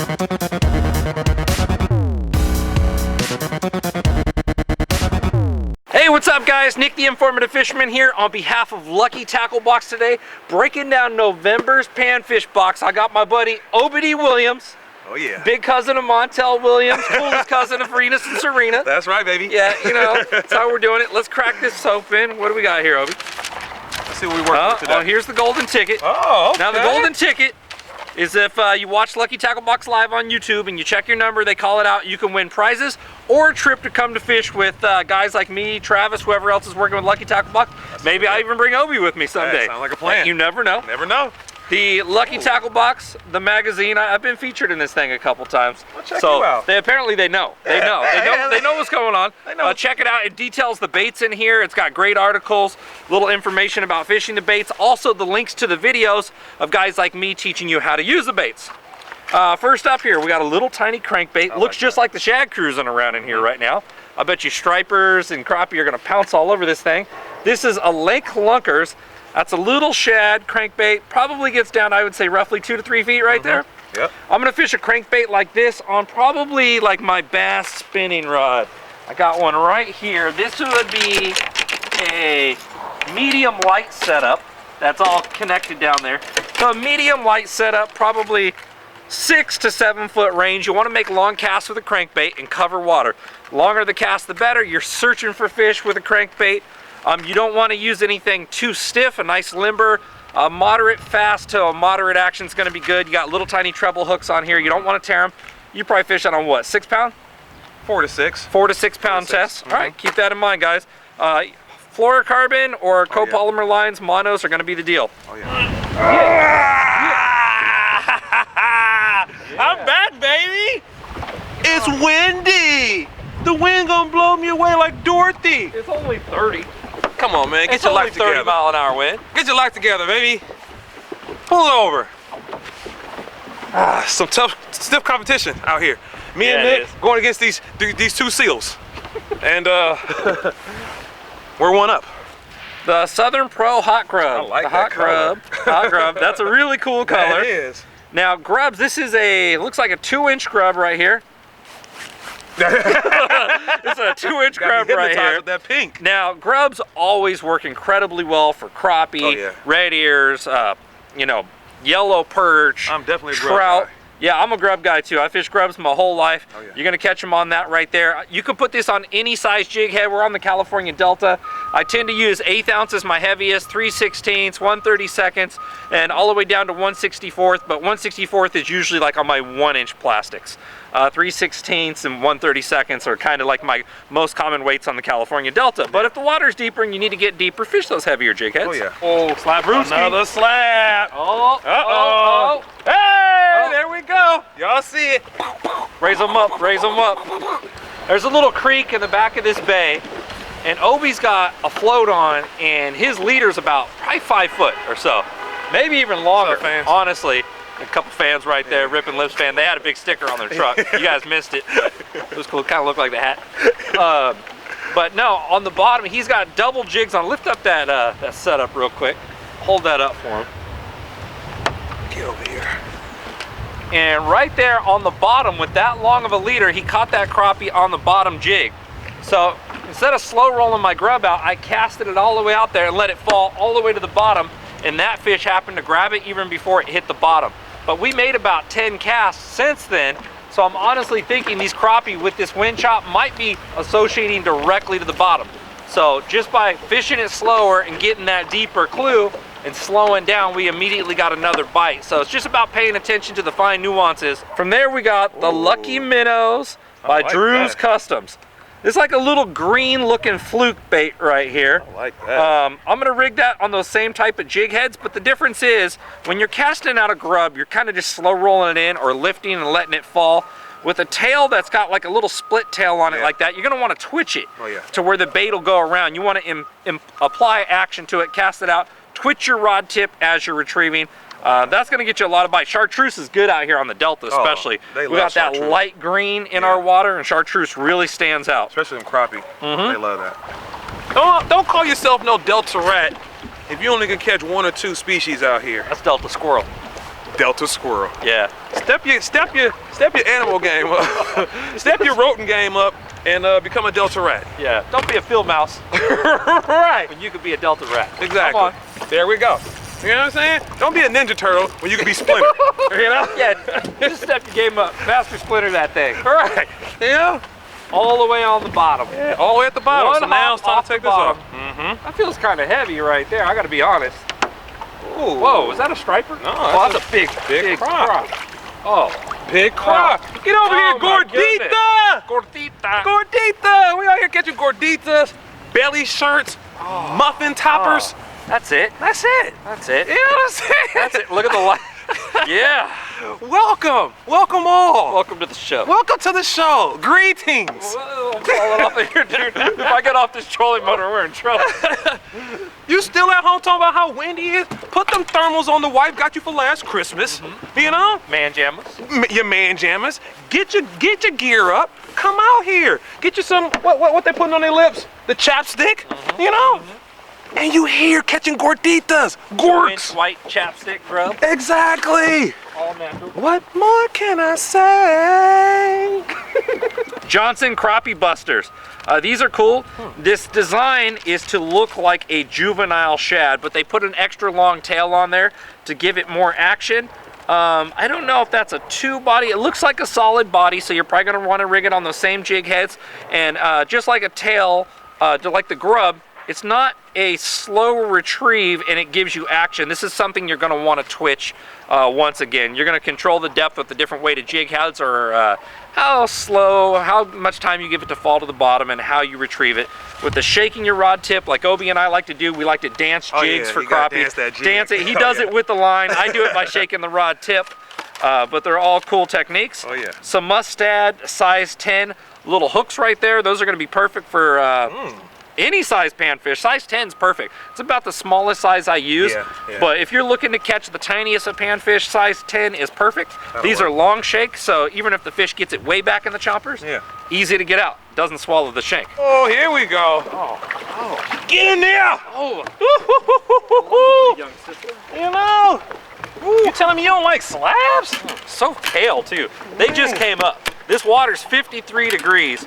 Hey, what's up guys? Nick the Informative Fisherman here on behalf of Lucky Tackle Box today, breaking down November's Panfish box. I got my buddy Obedy Williams. Oh yeah. Big cousin of Montel Williams, coolest cousin of Venus and Serena. That's right, baby. Yeah, you know, that's how we're doing it. Let's crack this open. What do we got here, Obi? Let's see what we work with today. Oh, here's the golden ticket. Oh, okay. Now the golden ticket is if you watch Lucky Tackle Box live on YouTube and you check your number, they call it out, you can win prizes or a trip to come to fish with guys like me, Travis, whoever else is working with Lucky Tackle Box. Maybe I even bring Obi with me someday. That sounds like a plan. You never know. Never know. The Lucky Tackle Box, the magazine, I've been featured in this thing a couple times. Well, check you out. Apparently they know. They know. They know what's going on. They know. Check it out. It details the baits in here. It's got great articles, little information about fishing the baits. Also the links to the videos of guys like me teaching you how to use the baits. First up here, we got a little tiny crankbait. Looks just like the shad cruising around in here right now. I bet you stripers and crappie are gonna pounce all over this thing. This is a Lake Lunkers. That's a little shad crankbait. Probably gets down, I would say, roughly 2 to 3 feet right there. Yep. I'm gonna fish a crankbait like this on probably like my bass spinning rod. I got one right here. This would be a medium light setup. That's all connected down there. So a medium light setup, probably 6 to 7 foot range. You want to make long casts with a crankbait and cover water. The longer the cast, the better. You're searching for fish with a crankbait. You don't want to use anything too stiff. A nice limber, moderate fast to a moderate action is going to be good. You got little tiny treble hooks on here. You don't want to tear them. You probably fish that on what, 6 pound? 4 to 6. 4 to 6 pound test. All right, keep that in mind, guys. Fluorocarbon or copolymer lines, monos are going to be the deal. Oh yeah. I'm back, baby. It's windy. The wind gonna blow me away like Dorothy. It's only 30. Come on, man. Get your life together. 30 mile an hour wind. Get your life together, baby. Pull it over. Some tough, stiff competition out here. Me and Nick going against these 2 seals, and we're one up. The Southern Pro Hot Grub. I like the that color. Hot Grub. That's a really cool color. It is. Now grubs, this is looks like a 2-inch grub right here. It's a 2-inch grub right here. With that pink. Now grubs always work incredibly well for crappie, red ears, you know, yellow perch. I'm definitely a trout. grub guy. Yeah, I'm a grub guy too. I fish grubs my whole life. Oh, yeah. You're gonna catch them on that right there. You can put this on any size jig head. We're on the California Delta. I tend to use 1/8 ounce as my heaviest, 3/16, 1/32, and all the way down to 1/64. But 1/64 is usually like on my 1-inch plastics. 3/16 and 1/32 are kind of like my most common weights on the California Delta. But if the water's deeper and you need to get deeper, fish those heavier jig heads. Oh yeah. Oh, slap brewski. Another slap. Oh, Uh-oh. Hey, there we go. Y'all see it. Raise them up, raise them up. There's a little creek in the back of this bay, and Obi's got a float on, and his leader's about probably 5 foot or so. Maybe even longer, fans? honestly. A couple fans right there, Rippin' Lips fan. They had a big sticker on their truck. You guys missed it. It was cool, kind of looked like the hat. But no, on the bottom, he's got double jigs on. Lift up that setup real quick. Hold that up for him. Get over here. And right there on the bottom with that long of a leader, he caught that crappie on the bottom jig. So instead of slow rolling my grub out, I casted it all the way out there and let it fall all the way to the bottom, and that fish happened to grab it even before it hit the bottom. But we made about 10 casts since then, so I'm honestly thinking these crappie with this wind chop might be associating directly to the bottom. So just by fishing it slower and getting that deeper clue and slowing down, we immediately got another bite. So it's just about paying attention to the fine nuances. From there we got the Lucky Minnows by Drew's Customs. It's like a little green looking fluke bait right here. I like that. I'm gonna rig that on those same type of jig heads, but the difference is when you're casting out a grub, you're kind of just slow rolling it in or lifting and letting it fall. With a tail that's got like a little split tail on it like that, you're gonna wanna twitch it to where the bait will go around. You wanna apply action to it, cast it out, twitch your rod tip as you're retrieving. That's gonna get you a lot of bites. Chartreuse is good out here on the Delta, especially. We got that light green in our water, and chartreuse really stands out. Especially them crappie. They love that. Don't call yourself no Delta rat if you only can catch 1 or 2 species out here. That's Delta squirrel. Delta squirrel. Yeah. Step your animal game up. Step your rodent game up and become a Delta rat. Yeah. Don't be a field mouse. Right. When you could be a Delta rat. Exactly. Come on. There we go. You know what I'm saying? Don't be a Ninja Turtle when you could be Splinter. You know? Yeah. Just step your game up. Master Splinter that thing. All right. Yeah. All the way on the bottom. Yeah. All the way at the bottom. One So now hop it's time off to take the this off. bottom. That feels kind of heavy right there. I got to be honest. Ooh. Whoa, is that a striper? No, Oh, that's a big crop. Oh. Big crop. Get over here, Oh, my Gordita. Gordita. Gordita. We out here catching gorditas, belly shirts, muffin toppers. That's it. That's it. That's it. You know what I'm saying? That's it. Look at the light. Yeah. Welcome. Welcome all. Welcome to the show. Welcome to the show. Greetings. Whoa, I'm falling off of here, dude. If I get off this trolling motor, we're in trouble. You still at home talking about how windy it is? Put them thermals on the wife got you for last Christmas. You know? Man jammas. Your man jammers. Get your gear up. Come out here. Get you some what they putting on their lips? The chapstick. You know? And you here catching gorditas. Gorks. White chapstick grub. Exactly. All natural. What more can I say? Johnson Crappie Busters. These are cool. This design is to look like a juvenile shad, but they put an extra long tail on there to give it more action. I don't know if that's a 2-body. It looks like a solid body, so you're probably going to want to rig it on those same jig heads. And just like a tail, like the grub, it's not a slow retrieve and it gives you action. This is something you're going to want to twitch once again. You're going to control the depth with the different weighted jig heads, or how slow, how much time you give it to fall to the bottom, and how you retrieve it. With the shaking your rod tip, like Obi and I like to do, we like to dance jigs for crappie. Dance it. He does it with the line. I do it by shaking the rod tip. But they're all cool techniques. Oh yeah. Some mustad size 10 little hooks right there. Those are going to be perfect for any size panfish. Size 10 is perfect. It's about the smallest size I use. Yeah. But if you're looking to catch the tiniest of panfish, size 10 is perfect. These are long shakes, so even if the fish gets it way back in the chompers, easy to get out. Doesn't swallow the shank. Oh, here we go. Oh. Get in there. Oh. Young sister. You know. You telling me you don't like slabs? So pale too. They just came up. This water's 53 degrees.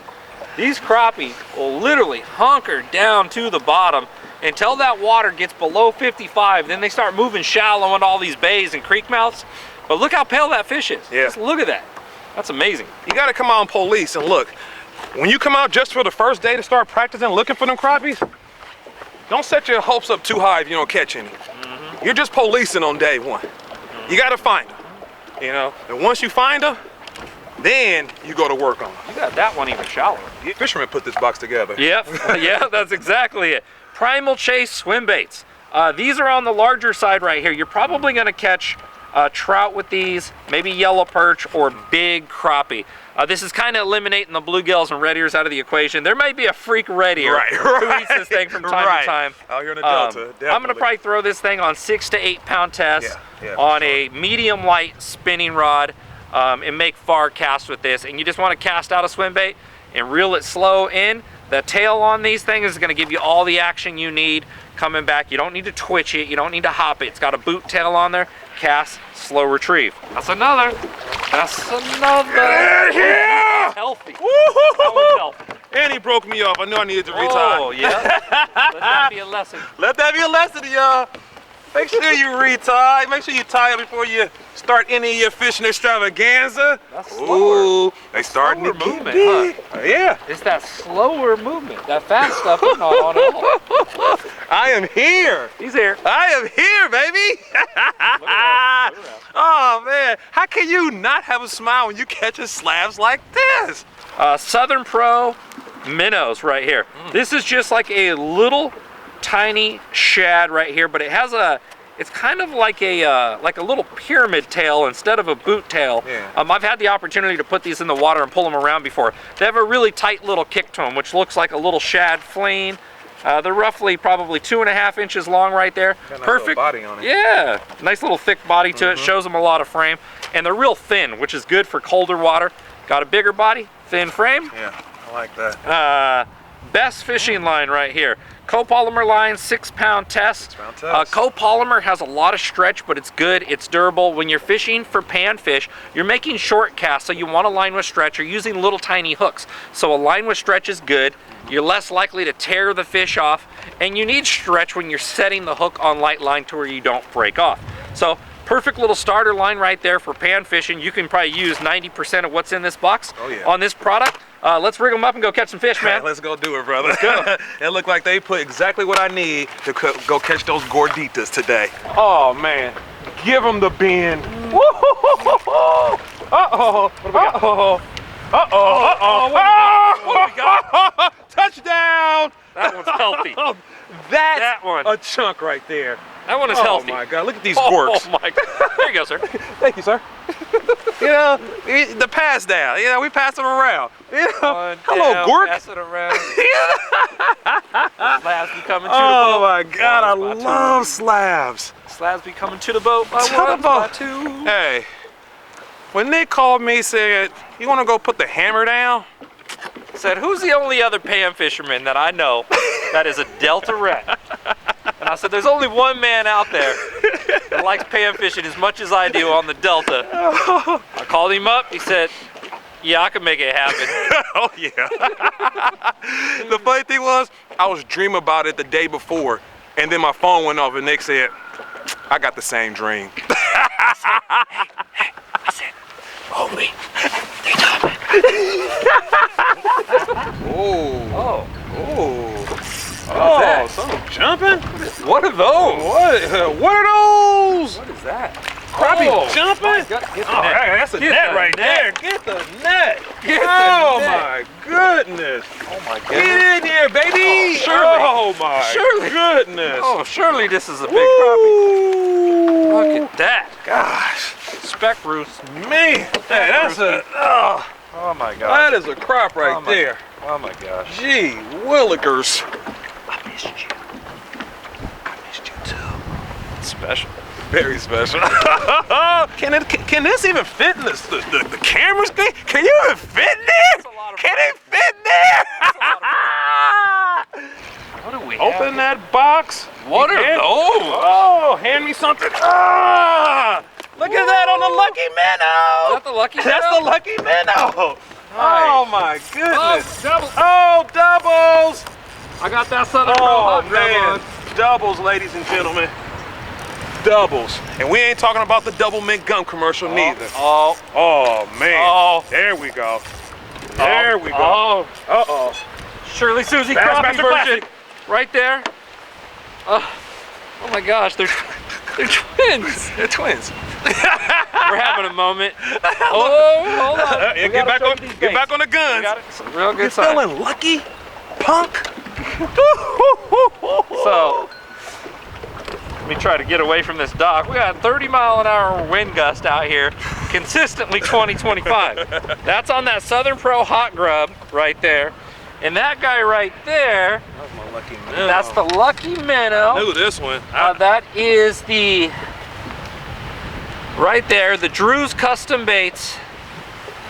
These crappie will literally hunker down to the bottom until that water gets below 55. Then they start moving shallow into all these bays and creek mouths. But look how pale that fish is. Yeah. Just look at that. That's amazing. You got to come out and police and look. When you come out just for the first day to start practicing looking for them crappies, don't set your hopes up too high if you don't catch any. You're just policing on day one. You got to find them, you know. And once you find them, then you go to work on them. You got that one even shallower. Fishermen put this box together. Yep, yeah, that's exactly it. Primal Chase swim baits. These are on the larger side right here. You're probably going to catch trout with these, maybe yellow perch or big crappie. This is kind of eliminating the bluegills and red ears out of the equation. There might be a freak red ear who eats this thing from time to time. Out here in the Delta, I'm going to probably throw this thing on 6 to 8 pound test on a medium light spinning rod and make far casts with this. And you just want to cast out a swim bait and reel it slow in. The tail on these things is going to give you all the action you need coming back. You don't need to twitch it. You don't need to hop it. It's got a boot tail on there. Cast, slow retrieve. That's another. That's another. Yeah! Healthy. That was healthy. And he broke me off. I knew I needed to retie. Oh, yeah. Let that be a lesson. Let that be a lesson to y'all. Make sure you retie. Make sure you tie it before you start any of your fishing extravaganza. That's slower. Ooh, they starting to get movement, big. huh? Yeah. It's that slower movement. That fast stuff is not on at all. I am here. He's here. I am here, baby. Look at that. Oh, man. How can you not have a smile when you catching slabs like this? Southern Pro minnows right here. This is just like a little tiny shad right here, but it has it's kind of like a little pyramid tail instead of a boot tail. Yeah. I've had the opportunity to put these in the water and pull them around before. They have a really tight little kick to them, which looks like a little shad fleeing. They're roughly probably 2.5 inches long right there. Got a nice Perfect little body on it. Yeah, nice little thick body to it. Shows them a lot of frame, and they're real thin, which is good for colder water. Got a bigger body, thin frame. Yeah, I like that. Best fishing line right here. copolymer line, 6-pound test. 6-pound test. Copolymer has a lot of stretch, but it's good, it's durable. When you're fishing for panfish, you're making short casts, so you want a line with stretch. You're using little tiny hooks. So a line with stretch is good. You're less likely to tear the fish off, and you need stretch when you're setting the hook on light line to where you don't break off. So perfect little starter line right there for pan fishing. You can probably use 90% of what's in this box on this product. Let's rig them up and go catch some fish, man. Let's go do it, brother. Let's go. It looked like they put exactly what I need to go catch those gorditas today. Oh, man. Give them the bend. Uh-oh. Uh-oh. Uh-oh. Uh-oh. What do we got? Touchdown. That one's healthy. That's that one. a chunk right there. That one is healthy. Oh, my God. Look at these gorks. Oh, my God. There you go, sir. Thank you, sir. You know, the pass down. You know, we pass them around. You know, hello, gork. Pass it around. Slabs be coming to the boat. Oh my God, I love slabs. Slabs be coming to the boat by To one, the boat. by two. Hey, when Nick called me, said, "You want to go put the hammer down?" Said, who's the only other pan fisherman that I know that is a Delta rat? And I said, there's only one man out there that likes pan fishing as much as I do on the Delta. I called him up. He said, yeah, I can make it happen. Oh yeah. The funny thing was, I was dreaming about it the day before, and then my phone went off, and Nick said, "I got the same dream." I said, homie, they're coming. Oh. Oh. Oh, something jumping? What are those? What are those? What is that? Crappie jumping? Get the net. That's a Get net the right net. there. Get the net. Get the Oh net. my goodness. Oh my goodness. Get in here, baby. Surely. Oh my Surely. goodness. Oh, surely this is a big crappie. Ooh. Look at that. Gosh. Speck roost. Man. Hey, that's Oh my God. that is a crop right there. Oh my gosh. Gee willikers. I missed you. I missed you too. It's special. Very special. Can this even fit in the camera screen? Can you even fit in there? Can it fit in there? What do we Open have? that box. What are those? Oh, hand me something. Look at that on the lucky minnow. Is that the lucky That's minnow? the lucky minnow. Nice. Oh my goodness. double. Oh, doubles. I got that Southern Pro Oh hot grub man, on. doubles, ladies and gentlemen. Doubles. And we ain't talking about the double mint gum commercial neither. Oh. Oh man. Oh. There we go. There we go. Oh. Uh-oh. Shirley Susie Bassmaster crappie version. Classic. Right there. Oh my gosh, they're twins. They're twins. We're having a moment. Oh, hold on. Yeah, get back on the guns. We got it. Some real You good sign. feeling lucky, punk? So, let me try to get away from this dock. We got 30-mile-an-hour wind gust out here, consistently 20-25. That's on that Southern Pro hot grub right there. And that guy right there, That's my lucky minnow. that's the lucky minnow. Knew this one. That is the, right there, the Drew's Custom Baits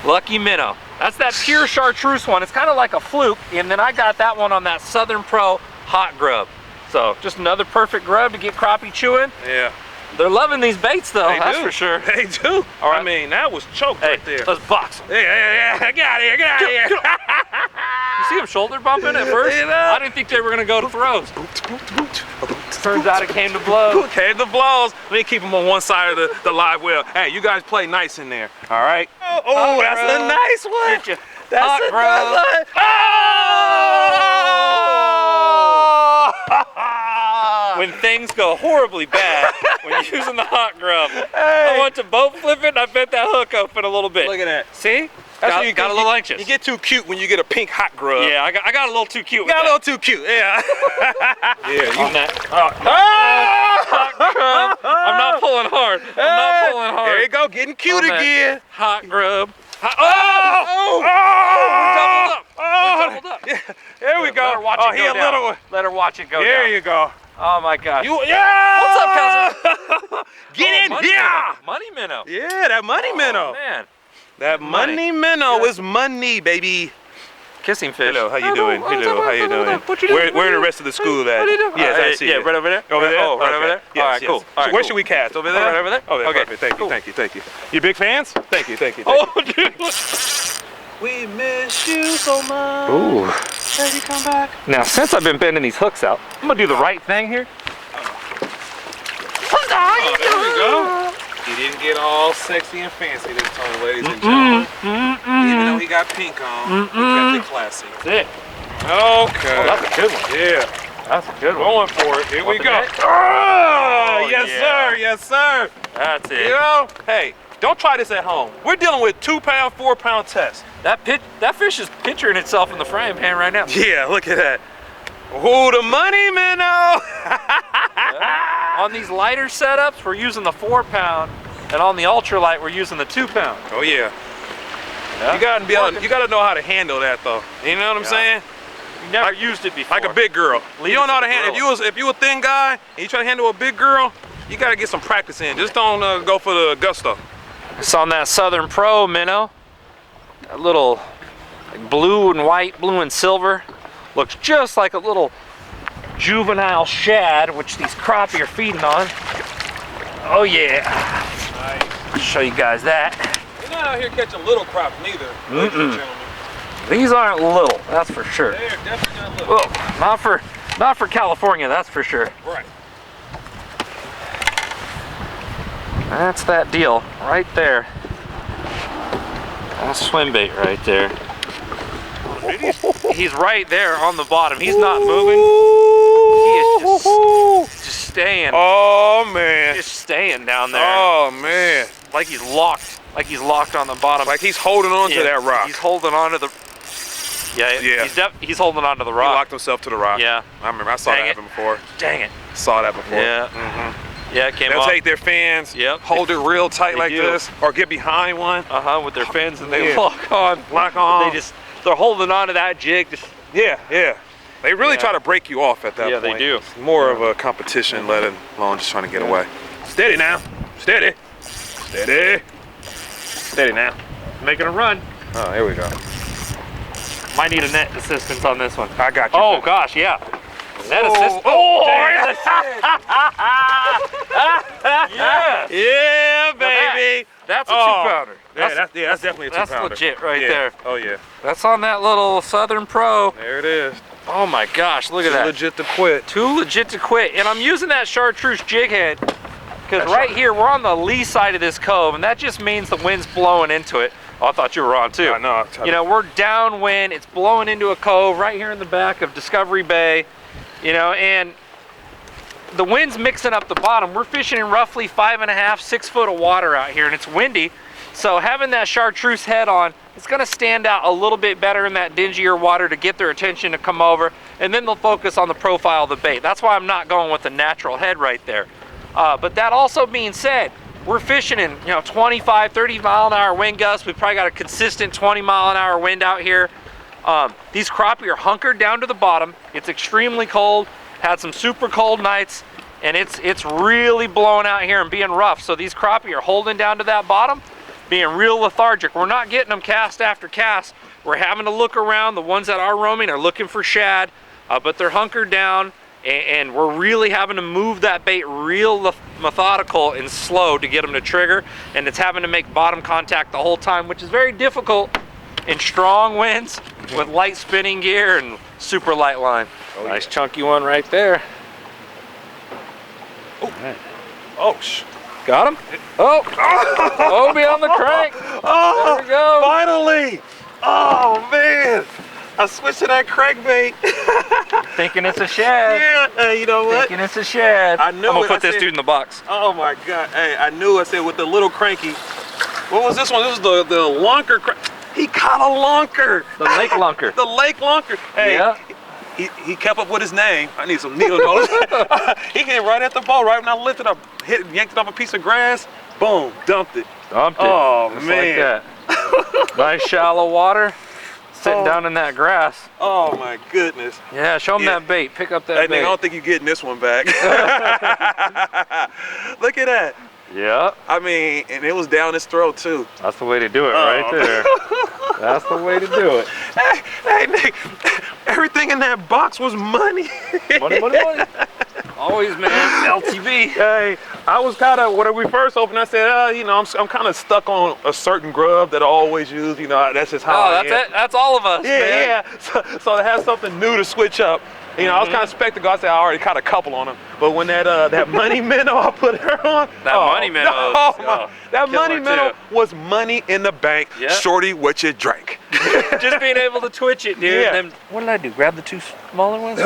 lucky minnow. That's that pure chartreuse one. It's kind of like a fluke, and then I got that one on that Southern Pro hot grub. So just another perfect grub to get crappie chewing. Yeah. They're loving these baits though, They that's do. for sure. They do. All right. I mean, that was choked Hey, right there. let's box them. Yeah. Get out of here. Get out of here. You see them shoulder bumping at first? You know? I didn't think they were gonna go to throws. Turns out it came to blows. Okay, the blows. Let me keep them on one side of the live well. Hey, you guys play nice in there. All right. Oh, that's a grub. nice one. Get you. That's Hot a grub. nice one. Oh! When things go horribly bad, when you're using the hot grub, I went to boat flipping, and I bent that hook open a little bit. Look at that. See? That's Got, when you got a little anxious. You get too cute when you get a pink hot grub. Yeah, I got a little too cute You with got a that. little too cute. Yeah. Yeah. On that. Hot grub. I'm not pulling hard. I'm not pulling hard. There you go, getting cute On that again. Hot grub. Oh! We doubled up. Yeah, there we Let go. her watch Oh, it he go a down. little one. Let her watch it go There down. you go. Oh my gosh. Yeah! What's up, Cousin? Get in money here! minnow. Money minnow. Yeah, that money minnow. Man. That money minnow is money, baby. Kissing fish. Hello, how you doing? Hello, how you doing? What you doing? Where the rest of the school at? What are you doing? Yes, I see Yeah, it. right over there? Over there? Oh, right over there? Yes, All right, yes. cool. So All right, where cool. should we cast? Over there? Right over there? Oh, yeah, Okay, perfect. Thank you, cool. thank you, thank you. You big fans? Thank you, thank you. Oh, dude. We miss you so much. Ooh. Baby, come back. Now, since I've been bending these hooks out, I'm gonna do the right thing here. Oh, there we go. He didn't get all sexy and fancy this time, ladies and gentlemen. Even though he got pink on, he kept it classy. That's it. Okay. Oh, that's a good one. Yeah. That's a good one. Going for it. Here we the go. net? Oh, yes, yeah. sir. Yes, sir. That's it. You know, hey, don't try this at home. We're dealing with 2 pound, 4 pound tests. That fish is picturing itself in the frying pan right now. Yeah, look at that. Ooh, the money, minnow. Yeah. On these lighter setups, we're using the 4 pound, and on the ultralight, we're using the 2 pound. Oh yeah. Yeah. You gotta know how to handle that though. You know what I'm saying? You never used it before. Like a big girl. Leave You don't it know how to to handle. the If you a thin guy and you try to handle a big girl, you gotta get some practice in. Just don't go for the gusto. It's on that Southern Pro minnow. That little like blue and white, blue and silver. Looks just like a little juvenile shad, which these crappie are feeding on. Oh yeah. Nice. I'll show you guys that. You're not out here catching little crop neither, ladies and gentlemen. These aren't little, that's for sure. They're definitely not little. Well, not for California, that's for sure. Right. That's that deal right there. That's Swimbait right there. He's right there on the bottom. He's not moving. He is just staying. Oh man. Just staying down there. Oh man. Like he's locked. Like he's locked on the bottom. Like he's holding on to that rock. He's holding on to the. Yeah. He's holding on to the rock. He locked himself to the rock. Yeah. I remember. I saw that happen before. Dang it. Saw that before. Yeah. Yeah, it came They'll off. take their fins, Yep. hold it real tight They like do. this, or get behind one. With their fins, and they Yeah. lock on. Lock on. They're holding on to that jig. Just, Yeah. They really Yeah. try to break you off at that Yeah, point. they do. It's more of a competition, let alone just trying to get away. Steady now. Steady. Steady. Steady now. making a run. Oh, here we go. Might need a net assistance on this one. I got you. Oh gosh, yeah. Net assistance. Damn. Yeah. Yeah, baby. That's a 2-pounder. That's definitely a 2-pounder. That's legit right Yeah. there. Oh yeah. That's on that little Southern Pro. There it is. Oh my gosh, look at that. Legit to quit. Too legit to quit. And I'm using that chartreuse jig head because right here we're on the lee side of this cove, and that just means the wind's blowing into it. Oh, I thought you were on too. I know. You know, we're downwind, it's blowing into a cove right here in the back of Discovery Bay, you know, and the wind's mixing up the bottom. We're fishing in roughly 5.5, 6 foot of water out here, and it's windy. So having that chartreuse head on, it's gonna stand out a little bit better in that dingier water to get their attention to come over, and then they'll focus on the profile of the bait. That's why I'm not going with the natural head right there. But that also being said, we're fishing in 25, 30 mile an hour wind gusts. We've probably got a consistent 20 mile an hour wind out here. These crappie are hunkered down to the bottom. It's extremely cold, had some super cold nights, and it's really blowing out here and being rough. So these crappie are holding down to that bottom, being real lethargic. We're not getting them cast after cast. We're having to look around. The ones that are roaming are looking for shad, but they're hunkered down, and we're really having to move that bait real methodical and slow to get them to trigger, and it's having to make bottom contact the whole time, which is very difficult in strong winds with light spinning gear and super light line. Oh, nice chunky one right there. Oh, right. Oh, Got him? Oh, Obi on the crank. Oh, There we go. Finally! Oh man, I switched to that crankbait. Thinking it's a shad. Yeah, you know what? Thinking it's a shad. I knew I'm gonna it. put I this said- dude in the box. Oh my God! Hey, I knew. I said with the little cranky. What was this one? This was the lunker. He caught a lunker. The lake lunker. The lake lunker. Hey, Yeah. he kept up with his name. I need some needle nose. He hit right at the boat. Right when I lifted up, yanked it off a piece of grass. Boom, dumped it. Dumped it. Oh, Just man. Like that. Nice shallow water. Sitting down in that grass. Oh my goodness. Yeah, show him Yeah. that bait. Pick up that Hey, bait. nigga, I don't think you're getting this one back. Look at that. Yeah, I mean, and it was down his throat too. that's the way to do it right there. That's the way to do it. Hey, Hey, Nick, everything in that box was money. Money, money, money. Always, man. LTB. Hey, I was kind of, when we first opened, I said, you know, I'm kind of stuck on a certain grub that I always use. You know, that's just how I am. That's it. That's all of us, Yeah, man. yeah. So to have something new to switch up, you know, I was kind of skeptical. I said I already caught a couple on them, but when that money minnow, I put her on. That money minnow. No, that money minnow was money in the bank. Yep. Shorty, what you drank? Just being able to twitch it, dude. Yeah. And then, what did I do? Grab the two smaller ones?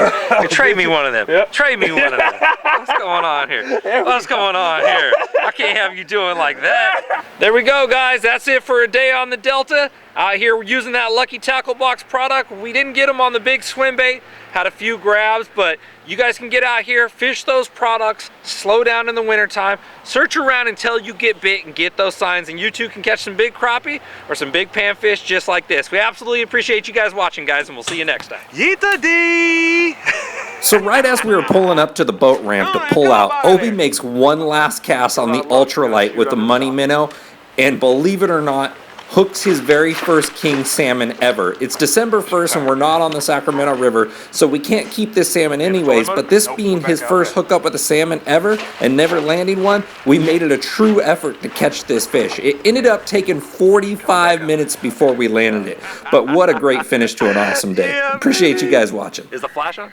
Trade me one of them. Yep. Trade me one of them. What's going on here? What's going on here? I can't have you doing like that. There we go, guys. That's it for a day on the Delta. Out here, we're using that Lucky Tackle Box product. We didn't get them on the big Swimbait. Had a few grabs, but you guys can get out here, fish those products, slow down in the wintertime, search around until you get bit and get those signs, and you too can catch some big crappie or some big panfish just like this. We absolutely appreciate you guys watching, guys, and we'll see you next time. Yeeta dee! So right as we were pulling up to the boat ramp to pull out, Obi makes one last cast on the ultralight with the money minnow, and believe it or not, hooks his very first king salmon ever. It's December 1st and we're not on the Sacramento River, so we can't keep this salmon anyways, but this being his first hookup with a salmon ever and never landing one, we made it a true effort to catch this fish. It ended up taking 45 minutes before we landed it, but what a great finish to an awesome day. Appreciate you guys watching. Is the flash on?